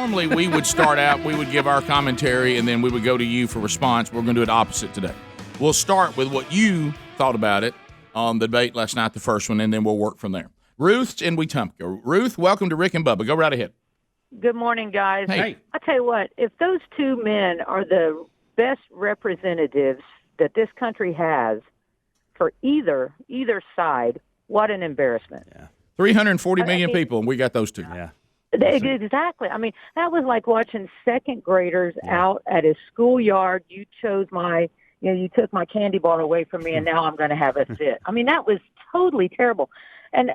normally we would start out, we would give our commentary, and then we would go to you for response. We're going to do it opposite today. We'll start with what you thought about it on the debate last night, the first one, and then we'll work from there. Ruth's in Wetumpka. Ruth, welcome to Rick and Bubba. Go right ahead. Good morning, guys. Hey. I tell you what, if those two men are the best representatives that this country has for either side, what an embarrassment. Yeah. 340 million people, and we got those two. Yeah. Exactly. I mean, that was like watching second graders out at a schoolyard. You took my candy bar away from me, and now I'm going to have a fit. I mean, that was totally terrible. And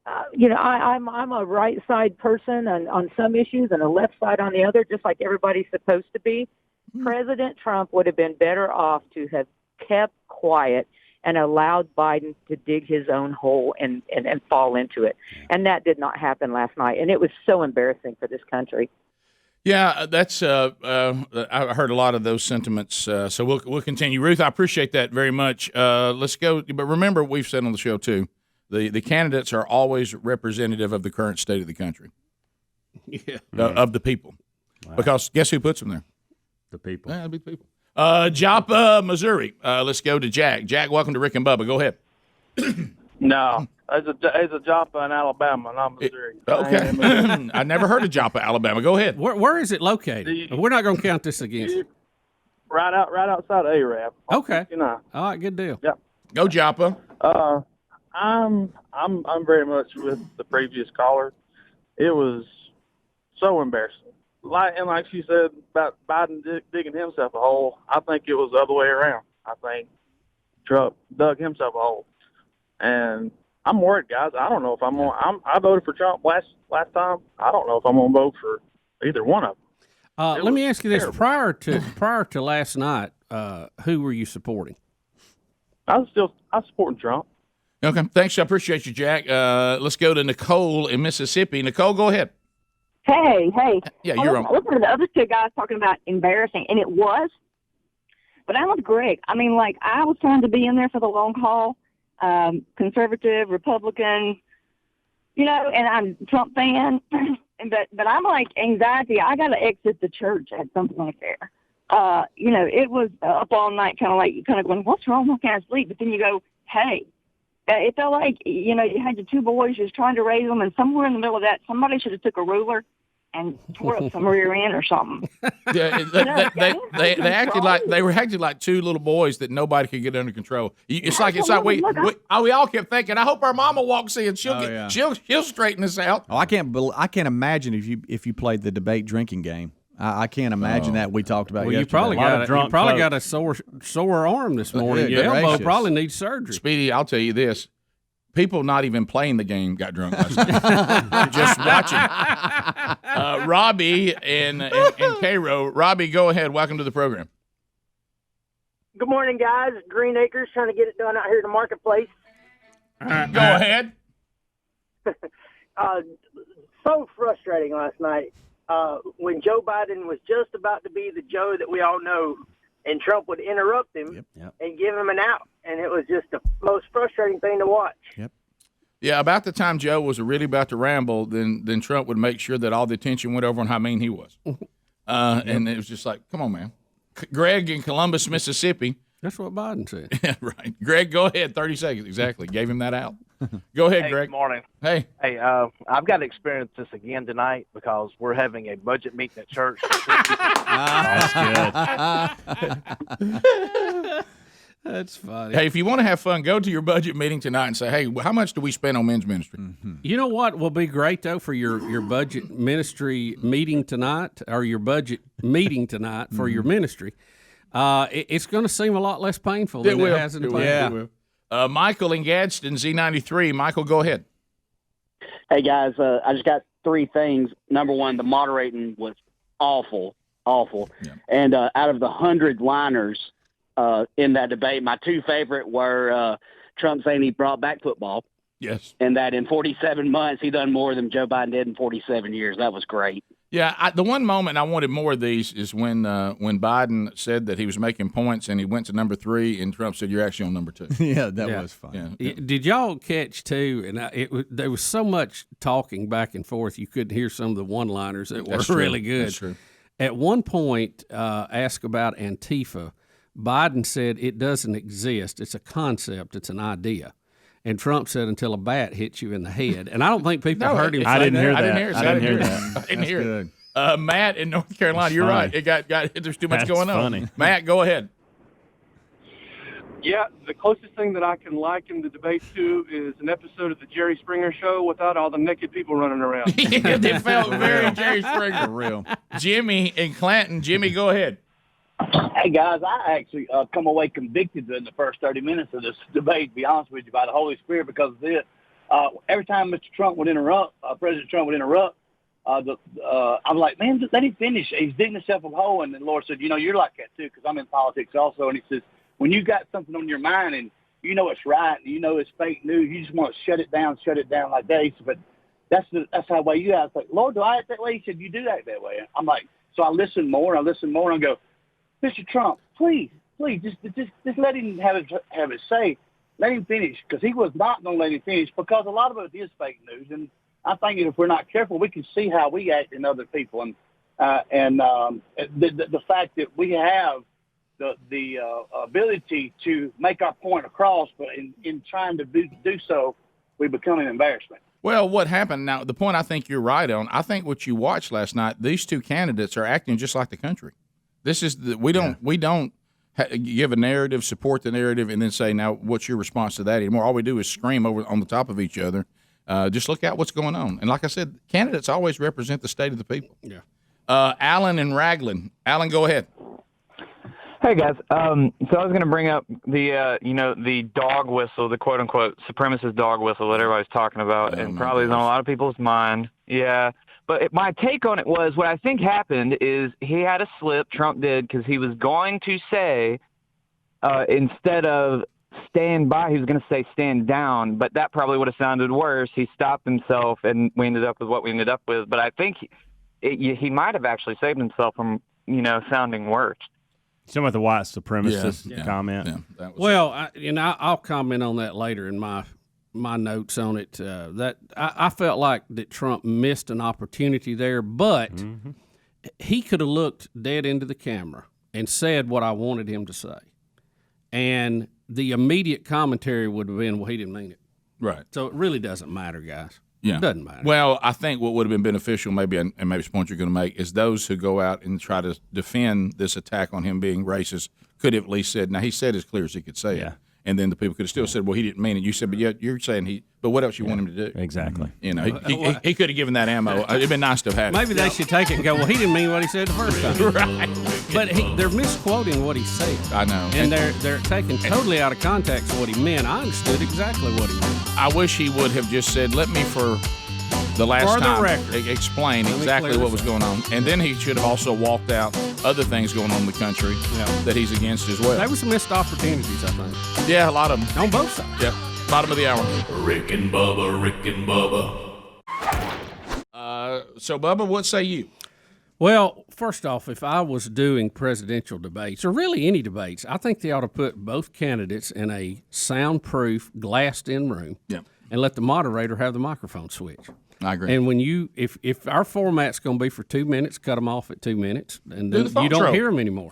I'm a right side person on some issues and a left side on the other, just like everybody's supposed to be. President Trump would have been better off to have kept quiet and allowed Biden to dig his own hole and fall into it. And that did not happen last night. And it was so embarrassing for this country. Yeah, that's. I heard a lot of those sentiments. So we'll continue. Ruth, I appreciate that very much. Let's go. But remember, we've said on the show too, the candidates are always representative of the current state of the country. Yeah. Of the people. Wow. Because guess who puts them there? The people. Yeah, it'll be the people. Joppa, Missouri. Let's go to Jack. Jack, welcome to Rick and Bubba. Go ahead. No, it's a Joppa in Alabama, not Missouri. Okay. I never heard of Joppa, Alabama. Go ahead. Where is it located? We're not going to count this against you. Right outside of Arab. Okay. All right, good deal. Yep. Go Joppa. I'm very much with the previous caller. It was so embarrassing. Like she said about Biden digging himself a hole, I think it was the other way around. I think Trump dug himself a hole, and I'm worried, guys. I don't know if I voted for Trump last time. I don't know if I'm going to vote for either one of them. Let me ask you this: prior to last night, who were you supporting? I was supporting Trump. Okay, thanks. I appreciate you, Jack. Let's go to Nicole in Mississippi. Nicole, go ahead. Hey. Yeah, you're on. Listen to the other two guys talking about embarrassing, and it was. But I'm with Greg. I mean, I was trying to be in there for the long haul, conservative, Republican, and I'm a Trump fan. but I'm like anxiety. I got to exit the church at some point there. It was up all night, kind of going, what's wrong? Why can't I sleep? But then you go, hey. It felt like, you had your two boys, you was trying to raise them, and somewhere in the middle of that, somebody should have took a ruler and tore up some rear end or something. Yeah, they acted like they were acting like two little boys that nobody could get under control. It's like we all kept thinking, I hope our mama walks in, she'll straighten us out. Oh, I can't imagine if you played the debate drinking game. I can't imagine that we talked about. Well, yesterday. you probably got a sore arm this morning. Your elbow probably needs surgery. Speedy, I'll tell you this: people not even playing the game got drunk last night. Just watching. Robbie in Cairo. Robbie, go ahead. Welcome to the program. Good morning, guys. Green Acres trying to get it done out here in the marketplace. Go ahead. So frustrating last night. When Joe Biden was just about to be the Joe that we all know, and Trump would interrupt him and give him an out. And it was just the most frustrating thing to watch. Yep. Yeah, about the time Joe was really about to ramble, then Trump would make sure that all the attention went over on how mean he was. And it was just like, come on, man. Greg in Columbus, Mississippi. That's what Biden said. Yeah, right. Greg, go ahead. 30 seconds. Exactly. Gave him that out. Go ahead, Greg. Good morning. Hey. Hey, I've got to experience this again tonight because we're having a budget meeting at church. That's good. That's funny. Hey, if you want to have fun, go to your budget meeting tonight and say, hey, how much do we spend on men's ministry? Mm-hmm. You know what will be great, though, for your budget ministry meeting tonight, or your budget meeting tonight for your ministry? It's going to seem a lot less painful than it has in the past. It will. Michael in Gadsden, Z93. Michael, go ahead. Hey, guys, I just got three things. Number one, the moderating was awful. Yeah. And out of the 100 liners in that debate, my two favorite were Trump saying he brought back football. Yes. And that in 47 months, he done more than Joe Biden did in 47 years. That was great. Yeah, the one moment I wanted more of these is when Biden said that he was making points and he went to number 3 and Trump said, "You're actually on number 2." Yeah, that was fun. Yeah. Did y'all catch too? And there was so much talking back and forth, you couldn't hear some of the one-liners that were really good. That's true. At one point, asked about Antifa, Biden said it doesn't exist. It's a concept. It's an idea. And Trump said, "Until a bat hits you in the head." And I don't think people heard him say that. I didn't hear that. I didn't hear it. Matt in North Carolina, you're right. It got there's too much going on. Funny. Matt, go ahead. Yeah, the closest thing that I can liken the debate to is an episode of the Jerry Springer Show without all the naked people running around. Yeah, it felt very Jerry Springer. For real. Jimmy in Clanton. Jimmy, go ahead. Hey, guys, I actually come away convicted in the first 30 minutes of this debate, to be honest with you, by the Holy Spirit, because of this. Every time Mr. Trump would interrupt, President Trump would interrupt, I'm like, man, just let him finish. He's digging himself a hole. And the Lord said, you're like that too, because I'm in politics also. And he says, when you got something on your mind and you know it's right and you know it's fake news, you just want to shut it down like that. He said, but that's how way you act. Like, Lord, do I act that way? He said, you do act that way. I'm like, so I listen more and I go, Mr. Trump, please, just let him have his say. Let him finish, because he was not going to let him finish, because a lot of it is fake news. And I think if we're not careful, we can see how we act in other people. And the fact that we have the ability to make our point across, but in trying to do so, we become an embarrassment. Well, what happened now, the point I think you're right on, I think what you watched last night, these two candidates are acting just like the country. This is we don't give a narrative, support the narrative, and then say, now, what's your response to that anymore? All we do is scream over on the top of each other. Just look at what's going on. And like I said, candidates always represent the state of the people. Yeah. Alan and Raglan. Alan, go ahead. Hey, guys. So I was going to bring up the dog whistle, the quote-unquote supremacist dog whistle that everybody's talking about, and probably is on a lot of people's mind. Yeah. But my take on it was, what I think happened is he had a slip, Trump did, because he was going to say, instead of stand by, he was going to say stand down, but that probably would have sounded worse. He stopped himself, and we ended up with what we ended up with. But I think he might have actually saved himself from, sounding worse. Some of the white supremacist comment. Yeah, I'll comment on that later in my notes on it. That I felt like that Trump missed an opportunity there, but he could have looked dead into the camera and said what I wanted him to say, and the immediate commentary would have been, "Well, he didn't mean it." Right. So it really doesn't matter, guys. Yeah. It doesn't matter. Well, I think what would have been beneficial, maybe, and maybe it's a point you're going to make, is those who go out and try to defend this attack on him being racist could have at least said, now he said as clear as he could say it. And then the people could have still said, well, he didn't mean it. You said, but yet you're saying but what else you want him to do? Exactly. He could have given that ammo. It'd been nice to have had it. Maybe they should take it and go, well, he didn't mean what he said the first time. Right. But they're misquoting what he said. I know. And they're taking totally out of context what he meant. I understood exactly what he meant. I wish he would have just said, let me, for the last time, explain exactly what was going on. And then he should have also walked out other things going on in the country that he's against as well. There were some missed opportunities, I think. Yeah, a lot of them. On both sides. Yeah. Bottom of the hour. Rick and Bubba. So, Bubba, what say you? Well, first off, if I was doing presidential debates, or really any debates, I think they ought to put both candidates in a soundproof, glassed-in room and let the moderator have the microphone switch. I agree. And when if our format's going to be for 2 minutes, cut them off at 2 minutes, and then you don't troll. hear them anymore.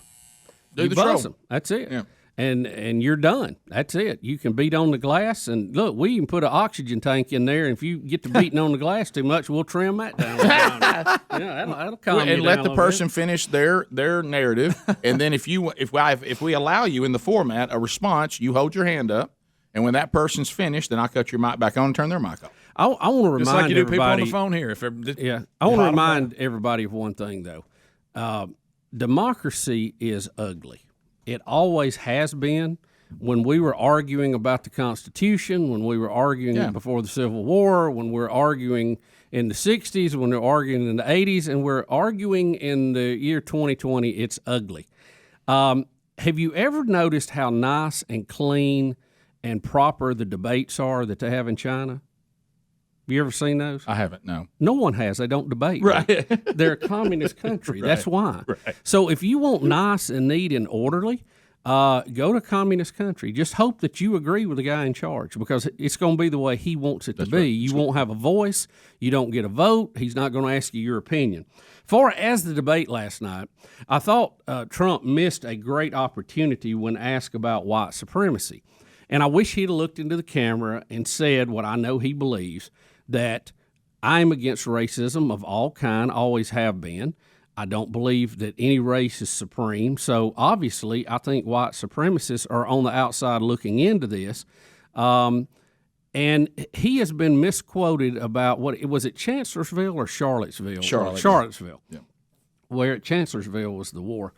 You buzz them. That's it. Yeah. And you're done. That's it. You can beat on the glass, and look, we even put an oxygen tank in there. And if you get to beating on the glass too much, we'll trim that down. That'll calm you down. And let the person finish their narrative, and then if we allow you in the format a response, you hold your hand up, and when that person's finished, then I'll cut your mic back on and turn their mic off. I want to remind just like you do people on everybody. the phone here. I want to remind everybody of one thing, though. Democracy is ugly. It always has been. When we were arguing about the Constitution, when we were arguing before the Civil War, when we're arguing in the 60s, when we're arguing in the 80s, and we're arguing in the year 2020, it's ugly. Have you ever noticed how nice and clean and proper the debates are that they have in China? You ever seen those? I haven't, no. No one has. They don't debate. Right. They're a communist country. Right. That's why. Right. So if you want nice and neat and orderly, go to a communist country. Just hope that you agree with the guy in charge, because it's going to be the way he wants it to be. Right. You won't have a voice. You don't get a vote. He's not going to ask you your opinion. As the debate last night, I thought Trump missed a great opportunity when asked about white supremacy. And I wish he'd have looked into the camera and said what I know he believes, that I'm against racism of all kind, always have been. I don't believe that any race is supreme. So obviously, I think white supremacists are on the outside looking into this. And he has been misquoted about was it Chancellorsville or Charlottesville? Charlottesville. Yeah. Where at Chancellorsville was the war.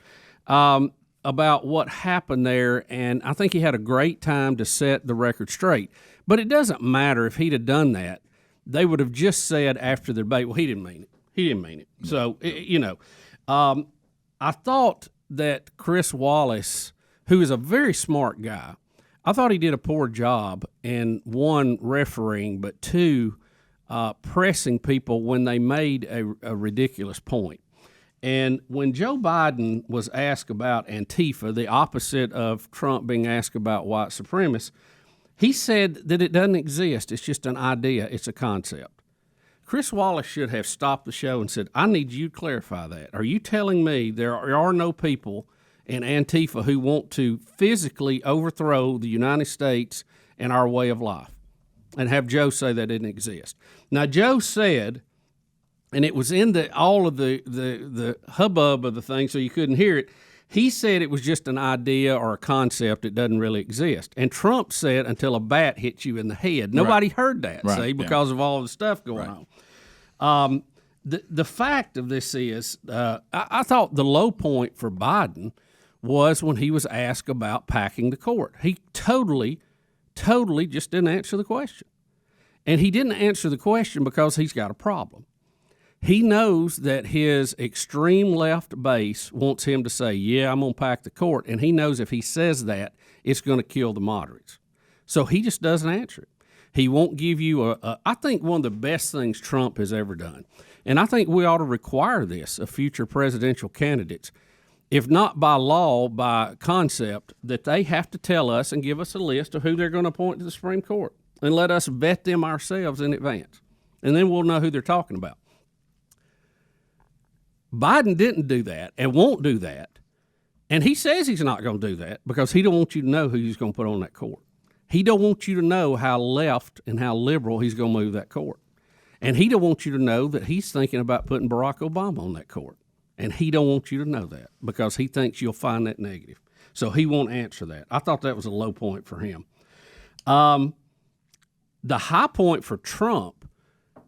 About what happened there, and I think he had a great time to set the record straight. But it doesn't matter if he'd have done that. They would have just said after the debate, well, he didn't mean it. He didn't mean it. So, I thought that Chris Wallace, who is a very smart guy, I thought he did a poor job in, one, refereeing, but two, pressing people when they made a ridiculous point. And when Joe Biden was asked about Antifa, the opposite of Trump being asked about white supremacists, he said that it doesn't exist. It's just an idea. It's a concept. Chris Wallace should have stopped the show and said, I need you to clarify that. Are you telling me there are no people in Antifa who want to physically overthrow the United States and our way of life? And have Joe say that didn't exist. Now, Joe said, and it was in all of the hubbub of the thing, so you couldn't hear it. He said it was just an idea or a concept. It doesn't really exist. And Trump said, until a bat hits you in the head. Nobody heard that, see, because of all the stuff going on. The fact of this is, I thought the low point for Biden was when he was asked about packing the court. He totally just didn't answer the question. And he didn't answer the question because he's got a problem. He knows that his extreme left base wants him to say, yeah, I'm going to pack the court. And he knows if he says that, it's going to kill the moderates. So he just doesn't answer it. He won't give you I think one of the best things Trump has ever done, and I think we ought to require this of future presidential candidates, if not by law, by concept, that they have to tell us and give us a list of who they're going to appoint to the Supreme Court and let us vet them ourselves in advance. And then we'll know who they're talking about. Biden didn't do that and won't do that. And he says he's not going to do that because he don't want you to know who he's going to put on that court. He don't want you to know how left and how liberal he's going to move that court. And he don't want you to know that he's thinking about putting Barack Obama on that court. And he don't want you to know that because he thinks you'll find that negative. So he won't answer that. I thought that was a low point for him. The high point for Trump,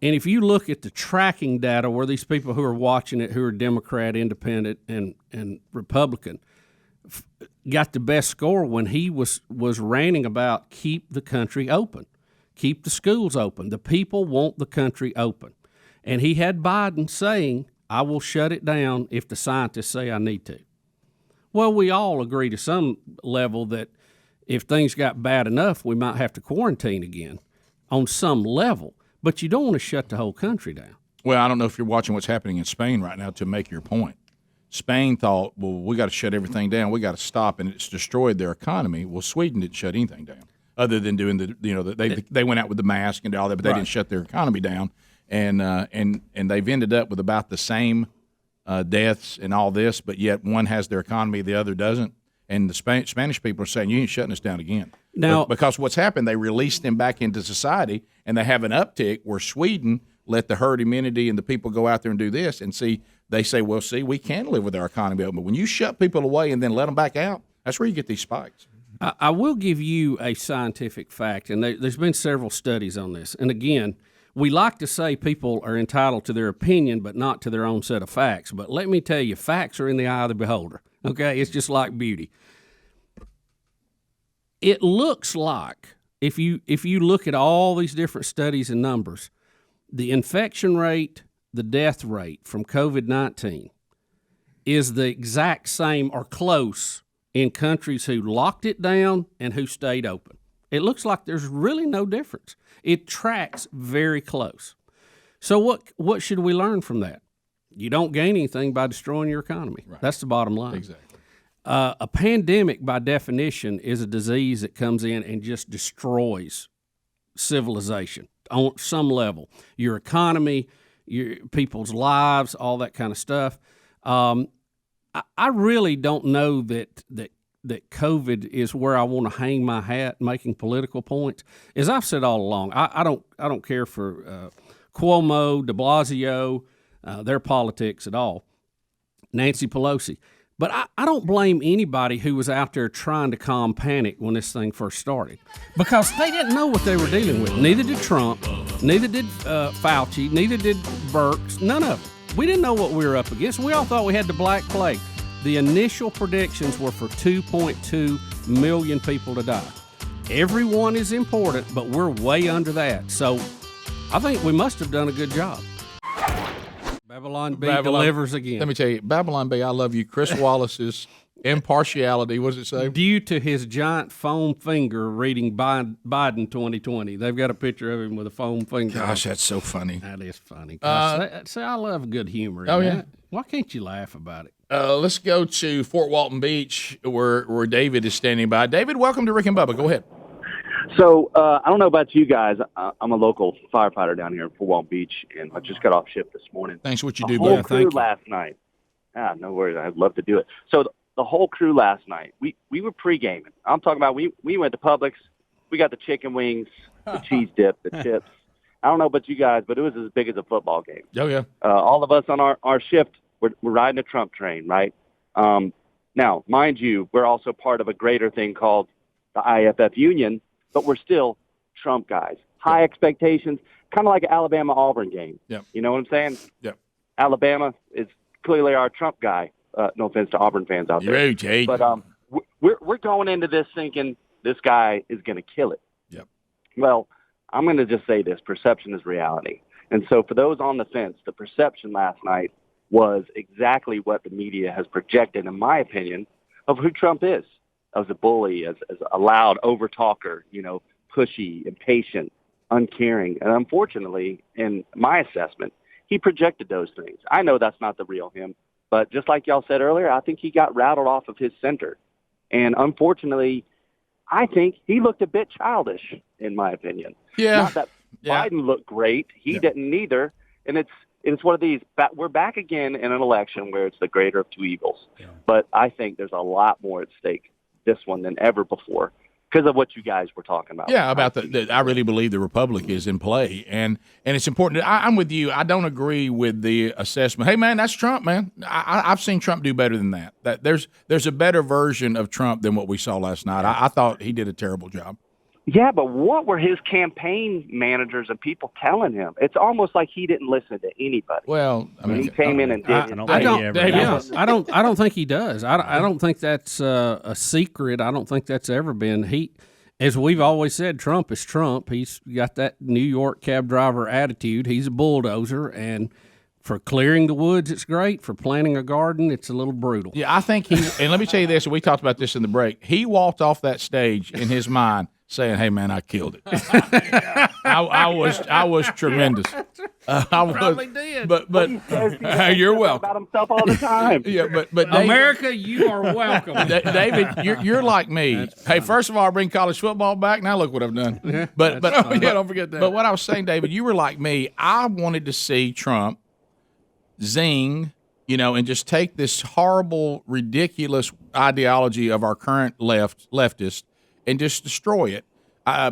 and if you look at the tracking data where these people who are watching it, who are Democrat, Independent, and Republican, got the best score when he was ranting about keep the country open, keep the schools open. The people want the country open. And he had Biden saying, I will shut it down if the scientists say I need to. Well, we all agree to some level that if things got bad enough, we might have to quarantine again on some level. But you don't want to shut the whole country down. Well, I don't know if you're watching what's happening in Spain right now to make your point. Spain thought, well, we got to shut everything down. We got to stop, and it's destroyed their economy. Well, Sweden didn't shut anything down other than doing they went out with the mask and all that, but they didn't shut their economy down. And they've ended up with about the same deaths and all this, but yet one has their economy, the other doesn't. And the Spanish people are saying, you ain't shutting us down again. Now, because what's happened, they released them back into society, and they have an uptick where Sweden let the herd immunity and the people go out there and do this, and they say, well, we can live with our economy open. But when you shut people away and then let them back out, that's where you get these spikes. I will give you a scientific fact, and there's been several studies on this. And again, we like to say people are entitled to their opinion, but not to their own set of facts. But let me tell you, facts are in the eye of the beholder. Okay, it's just like beauty. It looks like, if you look at all these different studies and numbers, the infection rate, the death rate from COVID-19 is the exact same or close in countries who locked it down and who stayed open. It looks like there's really no difference. It tracks very close. So what should we learn from that? You don't gain anything by destroying your economy. Right. That's the bottom line. Exactly. A pandemic, by definition, is a disease that comes in and just destroys civilization on some level. Your economy, your people's lives, all that kind of stuff. I really don't know that COVID is where I want to hang my hat making political points. As I've said all along, I don't care for Cuomo, de Blasio, their politics at all, Nancy Pelosi. But I don't blame anybody who was out there trying to calm panic when this thing first started, because they didn't know what they were dealing with. Neither did Trump, neither did Fauci, neither did Burks, none of them. We didn't know what we were up against. We all thought we had the Black Plague. The initial predictions were for 2.2 million people to die. Everyone is important, but we're way under that. So I think we must have done a good job. Babylon B delivers again. Let me tell you, Babylon B, I love you. Chris Wallace's impartiality, what does it say? Due to his giant foam finger reading Biden 2020. They've got a picture of him with a foam finger. Gosh, that's so funny. That is funny. See, I love good humor. Oh, yeah. yeah. Why can't you laugh about it? Let's go to Fort Walton Beach, where David is standing by. David, welcome to Rick and Bubba. Go ahead. So I don't know about you guys. I'm a local firefighter down here in Fort Walton Beach, and I just got off shift this morning. Thanks for what you the do, whole buddy. crew Thank you. last night. No worries. I'd love to do it. So the whole crew last night, we were pre-gaming. I'm talking about we went to Publix. We got the chicken wings, the cheese dip, the chips. I don't know about you guys, but it was as big as a football game. Oh, yeah. All of us on our shift, we're riding a Trump train, right? Now, mind you, we're also part of a greater thing called the IFF Union, but we're still Trump guys. High expectations, kind of like an Alabama-Auburn game. Yep. You know what I'm saying? Yep. Alabama is clearly our Trump guy. No offense to Auburn fans out there. You're right, but we're going into this thinking this guy is going to kill it. Yep. Well, I'm going to just say this. Perception is reality. And so for those on the fence, the perception last night was exactly what the media has projected, in my opinion, of who Trump is. As a bully, as a loud over-talker, pushy, impatient, uncaring. And unfortunately, in my assessment, he projected those things. I know that's not the real him, but just like y'all said earlier, I think he got rattled off of his center. And unfortunately, I think he looked a bit childish, in my opinion. Yeah. Not that Biden looked great. He didn't either. And it's one of these, we're back again in an election where it's the greater of two evils. Yeah. But I think there's a lot more at stake this one than ever before because of what you guys were talking about. Yeah, about I really believe the Republic is in play, and it's important. I'm with you. I don't agree with the assessment. Hey, man, that's Trump, man. I've seen Trump do better than that. That there's a better version of Trump than what we saw last night. I thought he did a terrible job. Yeah, but what were his campaign managers and people telling him? It's almost like he didn't listen to anybody. Well, I mean, he came in and did. I don't think he does. I don't think that's a secret. I don't think that's ever been. As we've always said, Trump is Trump. He's got that New York cab driver attitude. He's a bulldozer, and for clearing the woods, it's great. For planting a garden, it's a little brutal. Yeah, I think and let me tell you this, and we talked about this in the break, he walked off that stage in his mind saying, "Hey, man, I killed it." I was tremendous. I probably did. But you're welcome. About himself all the time. Yeah, but David, America, you are welcome. David, you're like me. Hey, first of all, I bring college football back. Now look what I've done. Yeah, but don't forget that. But what I was saying, David, you were like me. I wanted to see Trump zing, and just take this horrible, ridiculous ideology of our current leftist and just destroy it.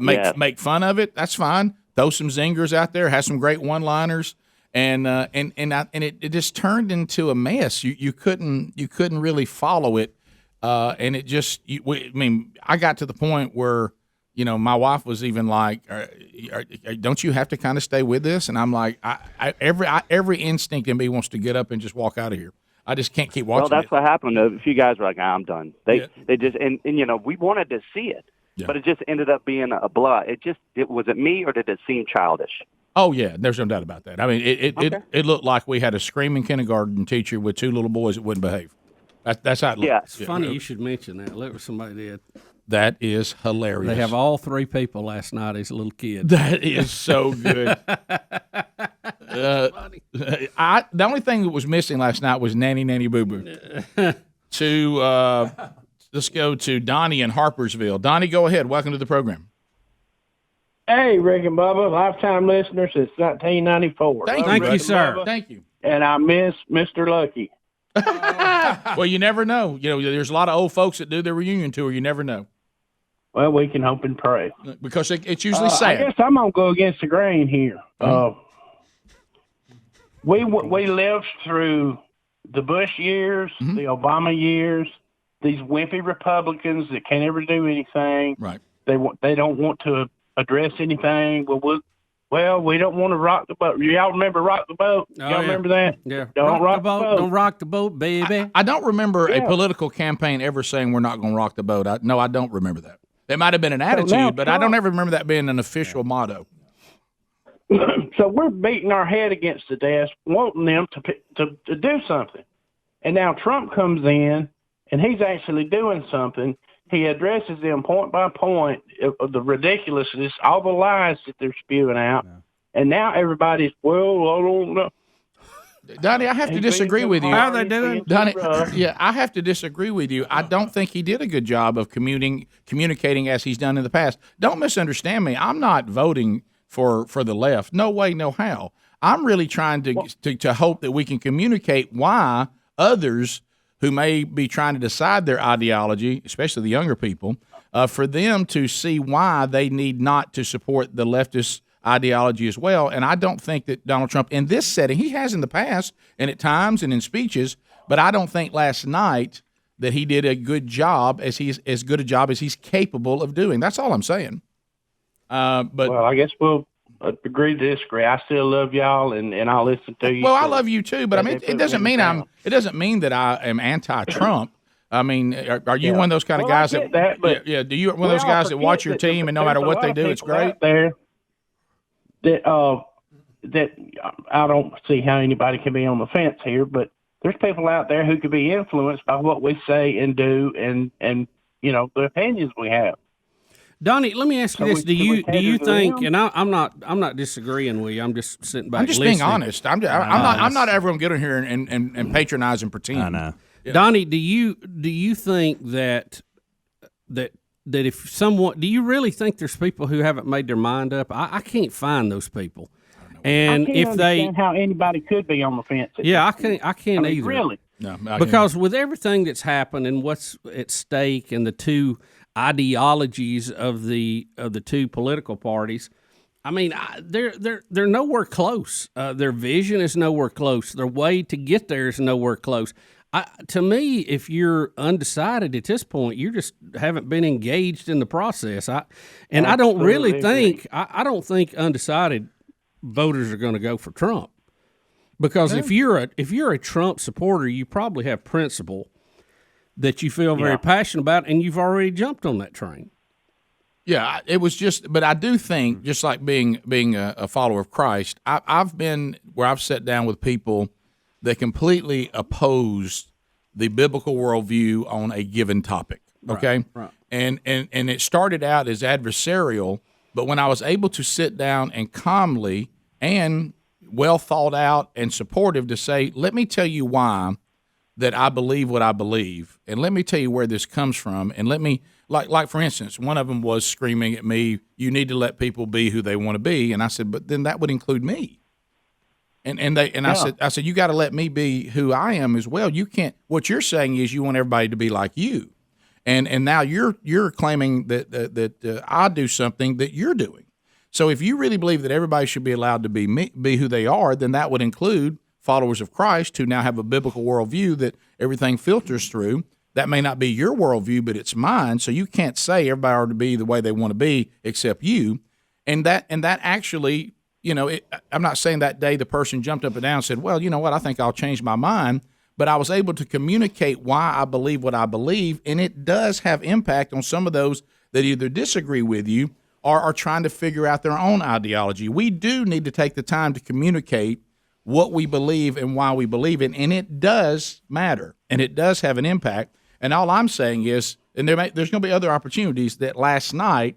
Make fun of it. That's fine. Throw some zingers out there. Have some great one-liners, and it just turned into a mess. You couldn't really follow it, and it just. I got to the point where my wife was even like, "Don't you have to kind of stay with this?" And I'm like, every instinct in me wants to get up and just walk out of here. I just can't keep watching. Well, that's what happened. A few guys were like, "I'm done." They just and we wanted to see it, but it just ended up being a blah. Was it me or did it seem childish? Oh yeah, there's no doubt about that. I mean, it looked like we had a screaming kindergarten teacher with two little boys that wouldn't behave. That's how it looked. Yeah, it's funny you should mention that. Look what somebody did. That is hilarious. They have all three people last night as little kids. That is so good. The only thing that was missing last night was Nanny Boo Boo. Let's go to Donnie in Harpersville. Donnie, go ahead. Welcome to the program. Hey, Rick and Bubba, lifetime listeners since 1994. Thank you, sir. Bubba, Thank you. And I miss Mr. Lucky. Well, you never know. There's a lot of old folks that do their reunion tour. You never know. Well, we can hope and pray. Because it's usually sad. I guess I'm going to go against the grain here. We lived through the Bush years, the Obama years, these wimpy Republicans that can't ever do anything. Right. They don't want to address anything. Well, we don't want to rock the boat. Y'all remember Rock the Boat? Y'all remember that? Yeah. Don't rock the boat. Don't rock the boat, baby. I don't remember a political campaign ever saying we're not going to rock the boat. I don't remember that. There might have been an attitude, but I don't ever remember that being an official motto. So we're beating our head against the desk, wanting them to do something. And now Trump comes in, and he's actually doing something. He addresses them point by point of the ridiculousness, all the lies that they're spewing out. Yeah. And now everybody's, I don't know. Donnie, I have to disagree with you. How are they doing? Donnie, yeah, I have to disagree with you. I don't think he did a good job of communicating as he's done in the past. Don't misunderstand me. I'm not voting for the left. No way, no how. I'm really trying to hope that we can communicate why others who may be trying to decide their ideology, especially the younger people, for them to see why they need not to support the leftist ideology as well. And I don't think that Donald Trump, in this setting, he has in the past and at times and in speeches, but I don't think last night that he did a good job as good a job as he's capable of doing. That's all I'm saying. Well, I guess we'll agree to disagree. I still love y'all, and I'll listen to you. Well, I love you too, but I mean, it doesn't mean that I am anti-Trump. I mean, are you one of those kind of guys that do you one of those guys that watch your team and no matter what they do, it's great? There, that I don't see how anybody can be on the fence here, but there's people out there who could be influenced by what we say and do, and the opinions we have. Donnie, let me ask you this: Do you think? And I'm not disagreeing with you. I'm just sitting back. I'm just listening. being honest. I'm not ever going to get in here and patronize and pretend. I know. Yeah. Donnie, do you think that if someone, do you really think there's people who haven't made their mind up? I can't find those people. And I can't if understand how anybody could be on the fence. Yeah, I can't either. Really? No, because with everything that's happened and what's at stake and the two ideologies of the two political parties, I mean, they're nowhere close. Their vision is nowhere close. Their way to get there is nowhere close. To me, if you're undecided at this point, you just haven't been engaged in the process. I don't really think I don't think undecided voters are going to go for Trump, because if you're a Trump supporter, you probably have principle that you feel very passionate about, and you've already jumped on that train. Yeah, it was just, but I do think, just like being a follower of Christ, I've been where I've sat down with people that completely opposed the biblical worldview on a given topic. Okay, right. And it started out as adversarial, but when I was able to sit down and calmly and well thought out and supportive to say, let me tell you why that I believe what I believe, and let me tell you where this comes from, and let me, like for instance, one of them was screaming at me, you need to let people be who they want to be, and I said, but then that would include me. I said, you got to let me be who I am as well. You can't. What you're saying is you want everybody to be like you, and now you're claiming that I do something that you're doing. So if you really believe that everybody should be allowed to be who they are, then that would include followers of Christ who now have a biblical worldview that everything filters through. That may not be your worldview, but it's mine. So you can't say everybody ought to be the way they want to be except you, and that actually. I'm not saying that day the person jumped up and down and said, well, you know what, I think I'll change my mind. But I was able to communicate why I believe what I believe, and it does have impact on some of those that either disagree with you or are trying to figure out their own ideology. We do need to take the time to communicate what we believe and why we believe it, and it does matter, and it does have an impact. And all I'm saying is And there's going to be other opportunities that last night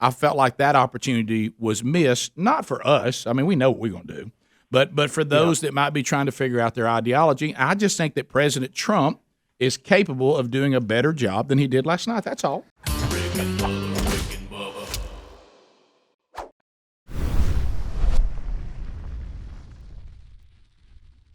I felt like that opportunity was missed, not for us. I mean, we know what we're going to do. But for those that might be trying to figure out their ideology, I just think that President Trump is capable of doing a better job than he did last night. That's all. Rick and Bubba.